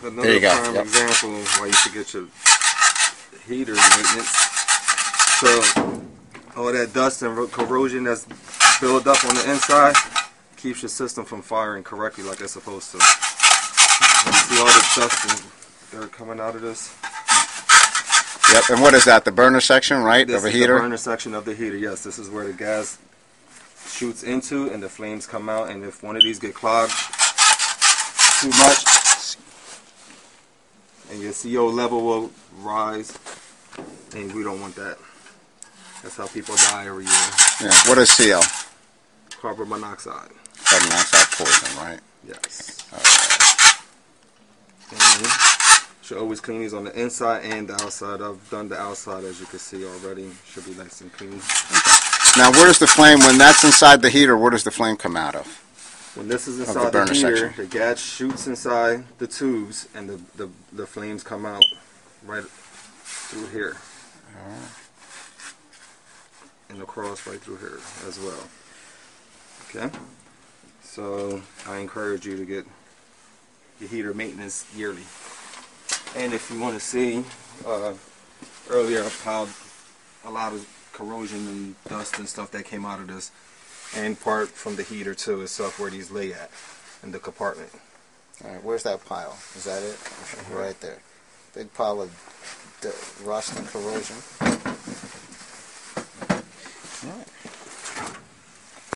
another prime example of why you should get your heater maintenance. So all that dust and corrosion that's built up on the inside keeps your system from firing correctly like it's supposed to. You see all the dust and dirt coming out of this? Yep, and what is that, the burner section, right, This of a is heater? the burner section of the heater, yes. This is where the gas shoots into and the flames come out, and if one of these get clogged too much, and your CO level will rise, and we don't want that. That's how people die every year. Yeah, what is CO? Carbon monoxide. Carbon monoxide poison, right? Yes. Alright. And should always clean these on the inside and the outside. I've done the outside, as you can see already. Should be nice and clean. Now, where does the flame, when that's inside the heater, where does the flame come out of? When this is inside the heater, the gas shoots inside the tubes, and the flames come out right through here. Alright. And across right through here as well. Okay? So, I encourage you to get your heater maintenance yearly. And if you want to see earlier how a lot of corrosion and dust and stuff that came out of this, and part from the heater too itself, where these lay at in the compartment. Alright, where's that pile? Is that it? Right there. Big pile of rust and corrosion. Alright.